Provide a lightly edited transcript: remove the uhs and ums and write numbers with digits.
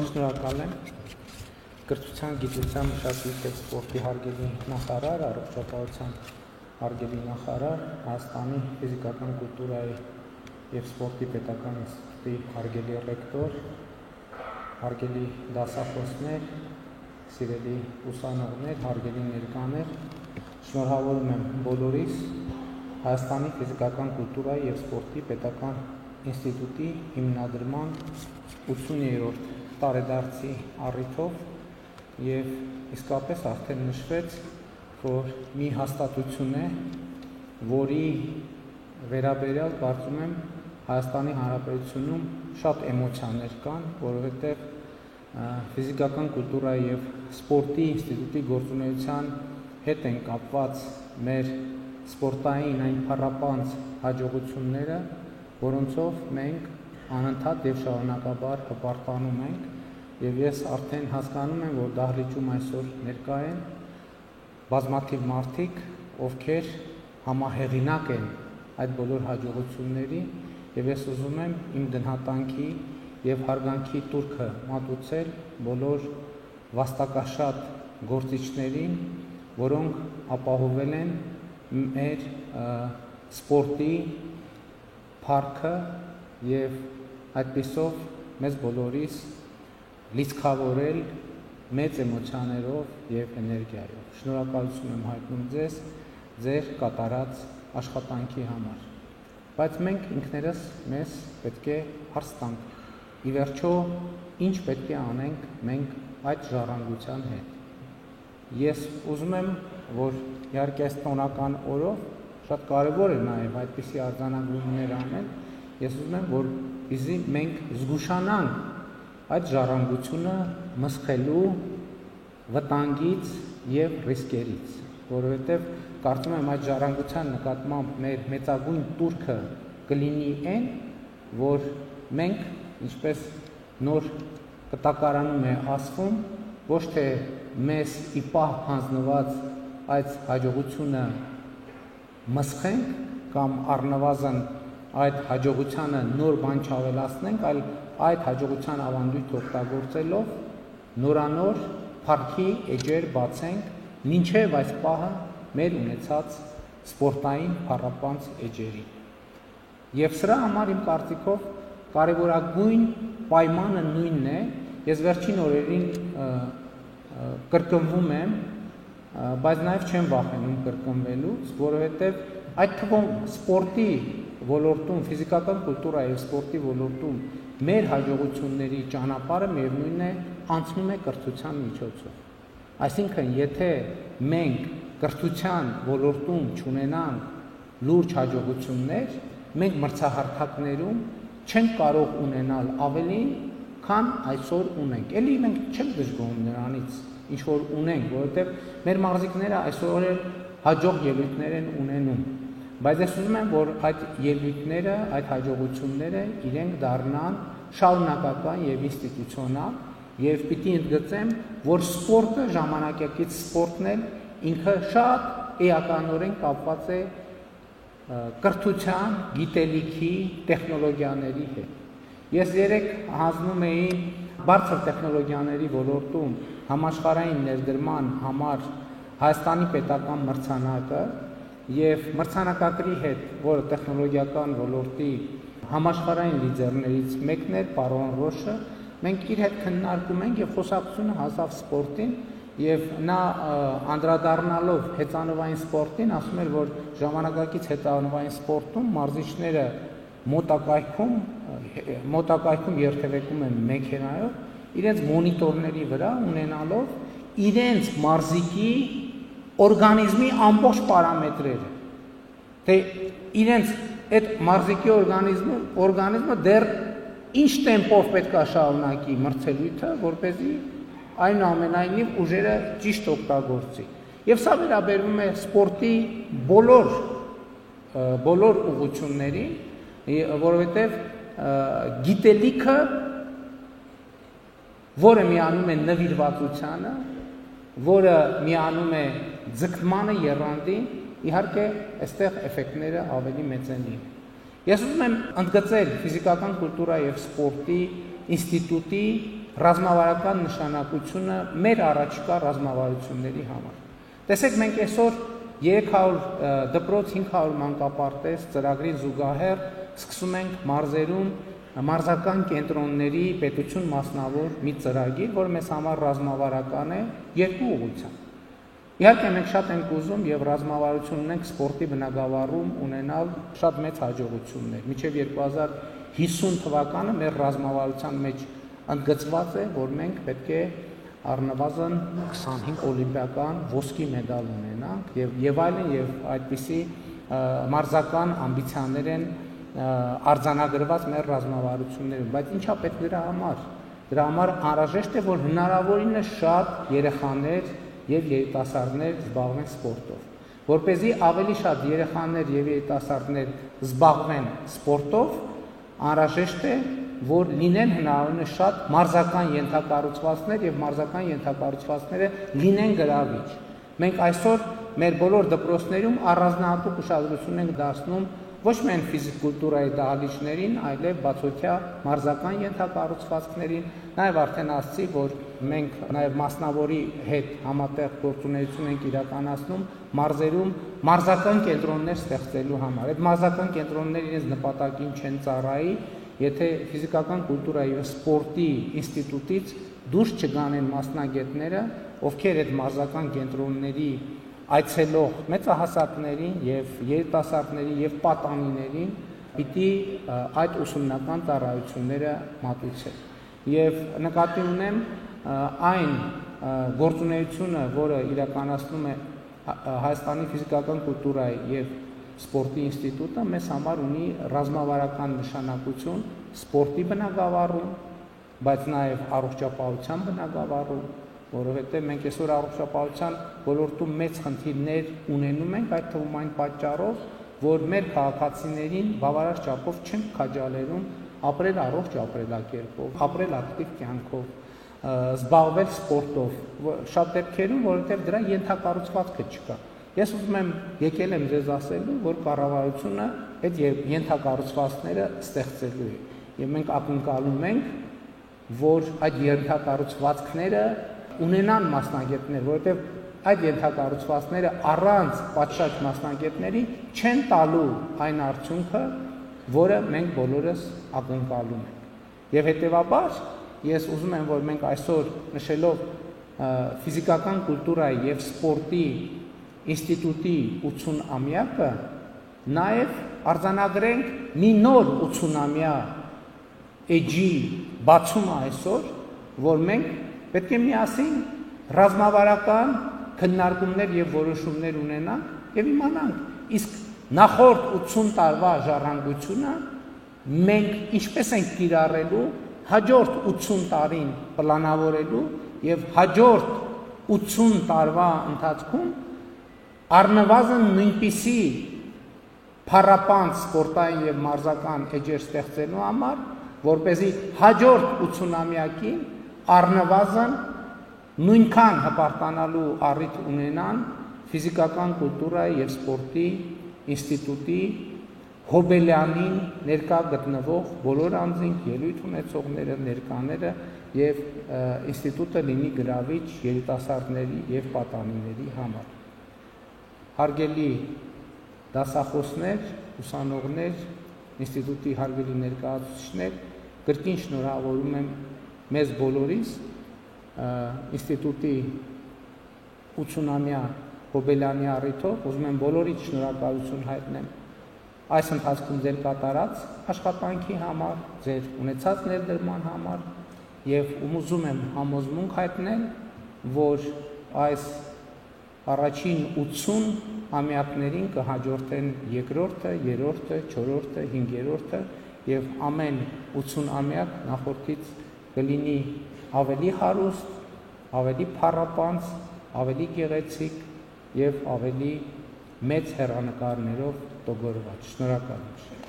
Շնորհակալ եմ կրթության, գիտության, մշակույթի և սպորտի հարգելի նախարար, առողջապահության հարգելի նախարար, Հայաստանի ֆիզիկական կուլտուրայի և սպորտի պետական ինստիտուտի հարգելի ռեկտոր, հարգելի դասախոսներ, սիրելի ուսանողներ, հարգելի ներկաներ, շնորհավորում եմ բոլորիս Հայաստանի ֆիզիկական կուլտուրայի և սպորտի պետական ինստիտուտի հիմնադրման 80-րդ տարեդարձի առիթով և իսկապես արդեն նշվեց, որ մի հաստատություն է, որի վերաբերյալ կարծում եմ Հայաստանի Հանրապետությունում շատ էմոցիաներ կան, որովհետև ֆիզիկական կուլտուրայի և սպորտի ինստիտուտի գործունեության հետ են կապված մեր սպորտային այն փառապանծ հաջողությունները, որոնցով մենք անընդհատ և շարունակաբար հպարտանում ենք և ես արդեն հասկանում եմ, որ դահլիճում այսօր ներկա են բազմաթիվ մարդիկ, ովքեր համահեղինակ են այդ բոլոր հաջողությունների և ես ուզում եմ իմ գնահատանքի և հարգանքի տուրքը մատուցել բոլոր վաստակաշատ գործիչներին, որոնք ապահովել են մեր սպորտի փառքը և այդպիսով մեզ բոլորիս լիցքավորել մեծ էմոցիաներով և էներգիայով։ Շնորհակալություն եմ հայտնում ձեզ ձեր կատարած աշխատանքի համար։ Բայց մենք ինքներս մեզ պետք է հարց տանք, ի վերջո ինչ պետք է անենք մենք այդ ժառանգության հետ։ Ես ուզում եմ, որ իհարկե այս տոնական օրով շատ կարևոր է նաև այդպիսի արձանագրումներ անել, ես ուզում եմ, որպեսզի մենք զգուշանանք այդ ժառանգությունը մսխելու վտանգից և ռիսկերից, որովհետև կարծում եմ այդ ժառանգության նկատմամբ մեր մեծագույն տուրքը կլինի այն, որ մենք, ինչպես նոր կտակարանում է ասվում, ոչ թե մեզ ի պահ հանձնված այդ հաջողությունը մսխենք կամ առնվազն այդ հաջողությանը նոր բան չավելացնենք, այլ այդ հաջողության ավանդույթը օգտագործելով նորանոր փառքի էջեր բացենք, մինչև այս պահը մեր ունեցած սպորտային փառապանծ էջերի։ Եվ սրա համար իմ կարծիքով կարևորագույն պայմանը նույնն է, ես վերջին օրերին կրկնվում եմ, բայց նաև չեմ վախենում կրկնվելուց, որովհետև այդ թվում սպորտի ոլորտում, ֆիզիկական կուլտուրայի և սպորտի ոլորտում մեր հաջողությունների ճանապարհը միևնույնն է անցնում է կրթության միջոցով։ Այսինքն, եթե մենք կրթության ոլորտում չունենանք լուրջ հաջողություններ, մենք մրցահարթակներում չենք կարող ունենալ ավելին, քան այսօր ունենք։ Էլի մենք չենք դժգոհում նրանից, ինչ որ ունենք, որովհետև մեր մարզիկները այսօր էլ հաջող ելույթներ են ունենում։ Բայց ես ուզում եմ, որ այդ ելույթները, այդ հաջողությունները իրենք դառնան շարունակական և ինստիտուցիոնալ և պիտի ընդգծեմ, որ սպորտը, ժամանակակից սպորտն էլ ինքը շատ էականորեն կապված է կրթության, գիտելիքի, տեխնոլոգիաների հետ։ Ես երեկ հանձնում էի բարձր տեխնոլոգիաների ոլորտում համաշխարհային ներդրման համար Հայաստանի պետական մրցանակը և մրցանակակրի հետ, որը տեխնոլոգիական ոլորտի համաշխարհային լիդերներից մեկն էր, պարոն Ռոշը, մենք իր հետ քննարկում ենք և խոսակցությունը հասավ սպորտին և նա անդրադառնալով հեծանվային սպորտին ասում էր, որ ժամանակակից հեծանվային սպորտում մարզիչները մոտակայքում երթևեկում են մեքենայով, իրենց մոնիտորների վրա ունենալով իրենց մարզիկի օրգանիզմի ամբողջ պարամետրերը, թե իրենց այդ մարզիկի օրգանիզմը դեռ ինչ տեմպով պետք է շարունակի մրցելույթը, որպեսզի այնուամենայնիվ ուժերը ճիշտ օգտագործի։ Եվ սա վերաբերվում է սպորտի բոլոր ուղղություններին, որովհետև գիտելիքը, որը միանում է նվիրվածությանը, որը միանում է ձգտմանը եռանդին, իհարկե այստեղ էֆեկտները ավելի մեծ են լինում։ Ես ուզում եմ ընդգծել ֆիզիկական կուլտուրայի և սպորտի ինստիտուտի ռազմավարական նշանակությունը մեր առաջիկա ռազմավարությունների համար։ Տեսեք, մենք այսօր 300 դպրոց 500 մանկապարտեզ ծրագրին զուգահեռ սկսում ենք մարզերում մարզական կենտրոնների պետություն մասնավոր մի ծրագիր, որ մեզ համար ռազմավարական է երկու ուղղությամբ։ Իհարկե մենք շատ ենք ուզում եւ ռազմավարություն ունենք սպորտի բնագավառում ունենալ շատ մեծ հաջողություններ։ Մինչեւ 2050 թվականը մեր ռազմավարության մեջ ընդգծված է, որ մենք պետք է առնվազն 25 օլիմպիական ոսկի մեդալ ունենանք եւ այլն եւ այդպիսի մարզական ամբիցիաներ են արձանագրված մեր ռազմավարություններում, բայց ինչա պետք դրա համար։ Դրա համար անհրաժեշտ է, որ հնարավորինս շատ երեխաներ եւ երիտասարդներ զբաղվեն սպորտով, որպեսզի ավելի շատ երեխաներ եւ երիտասարդներ զբաղվեն սպորտով, անհրաժեշտ է, որ լինեն հնարավորինս շատ մարզական ենթակառուցվածքներ եւ մարզական ենթակառուցվածքները լինեն գրավիչ։ Մենք այսօր մեր բոլոր դպրոցներում առանձնահատուկ ուշադրություն ենք դարձնում ոչ միայն ֆիզիկուլտուրայի դահլիճներին, այլև բացօթյա մարզական ենթակառուցվածքներին, նաև արդեն ասացի, որ մենք նաև մասնավորի հետ համատեղ գործունեություն ենք իրականացնում մարզերում մարզական կենտրոններ ստեղծելու համար։ Այդ մարզական կենտրոնները իրենց նպատակին չեն ծառայի, եթե ֆիզիկական կուլտուրայի եւ սպորտի ինստիտուտից դուրս չգանեն մասնագետները, ովքեր այդ մարզական կենտրոնների այցելող մեծահասակներին եւ երիտասարդներին եւ պատանիներին պիտի այդ ուսումնական ծառայությունները մատուցեն։ Եվ նկատի ունեմ այն գործունեությունը, որը իրականացնում է Հայաստանի ֆիզիկական կուլտուրայի եւ սպորտի ինստիտուտը, մեզ համար ունի ռազմավարական նշանակություն սպորտի բնագավառում, բայց նաեւ առողջապահության բնագավառում, որովհետև մենք այսօր առողջապահության ոլորտում մեծ խնդիրներ ունենում ենք, այդ թվում այն պատճառով, որ մեր քաղաքացիներին բավարար չափով չենք քաջալերում ապրել առողջ ապրելակերպով, ապրել ակտիվ կյանքով, զբաղվել սպորտով, շատ դեպքերում, որովհետև դրա ենթակառուցվածքը չկա։ Ես ուզում եմ եկել եմ ձեզ ասելու, որ կառավարությունը այդ ենթակառուցվածքները ստեղծելու է, եւ մենք ակնկալում ենք, որ այդ ենթակառուցվածքները ունենան մասնագետներ, որովհետև այդ ենթակառուցվածքները առանց պատշաճ մասնագետների չեն տալու այն արդյունքը, որը մենք բոլորս ակնկալում ենք։ Եվ հետևաբար ես ուզում եմ, որ մենք այսօր նշելով ֆիզիկական կուլտուրայի եւ սպորտի ինստիտուտի 80-ամյակը նաեւ արձանագրենք մի նոր 80-ամյա էջի բացումը այսօր, որ մենք պետք է միասին ռազմավարական քննարկումներ եւ որոշումներ ունենանք եւ իմանանք իսկ նախորդ 80 տարվա ժառանգությունը մենք ինչպես ենք կիրառելու հաջորդ 80 տարին պլանավորելու եւ հաջորդ 80 տարվա ընթացքում առնվազն նույնպիսի փառապանց սպորտային եւ մարզական էջեր ստեղծելու համար, որպեսզի հաջորդ 80-ամյակին առնվազն նույնքան հպարտանալու առիթ ունենան ֆիզիկական կուլտուրայի եւ սպորտի ինստիտուտի Հոբելյանին ներկա գտնվող բոլոր անձինք, ելույթ ունեցողները, ներկաները եւ ինստիտուտը լինի գրավիչ երիտասարդների եւ պատանիների համար։ Հարգելի դասախոսներ, ուսանողներ, ինստիտուտի հարգելի ներկայացուցիչներ, կրկին շնորհավորում եմ մեզ բոլորիս ինստիտուտի 80-ամյա Հոբելյանի առիթով, ուզում եմ բոլորիդ շնորհակալություն հայտնեմ այս ընթացքում ձեր կատարած աշխատանքի համար, ձեր ունեցած ներդրման համար եւ ուզում եմ համոզմունք հայտնել, որ այս առաջին 80 ամյակներին կհաջորդեն երկրորդը, երրորդը, չորրորդը, հինգերորդը եւ ամեն 80 ամյակ նախորդից կլինի ավելի հարուստ, ավելի փառապանց, ավելի գեղեցիկ եւ ավելի մեծ հեռանկարներով տոգորված։ Շնորհակալ եմ։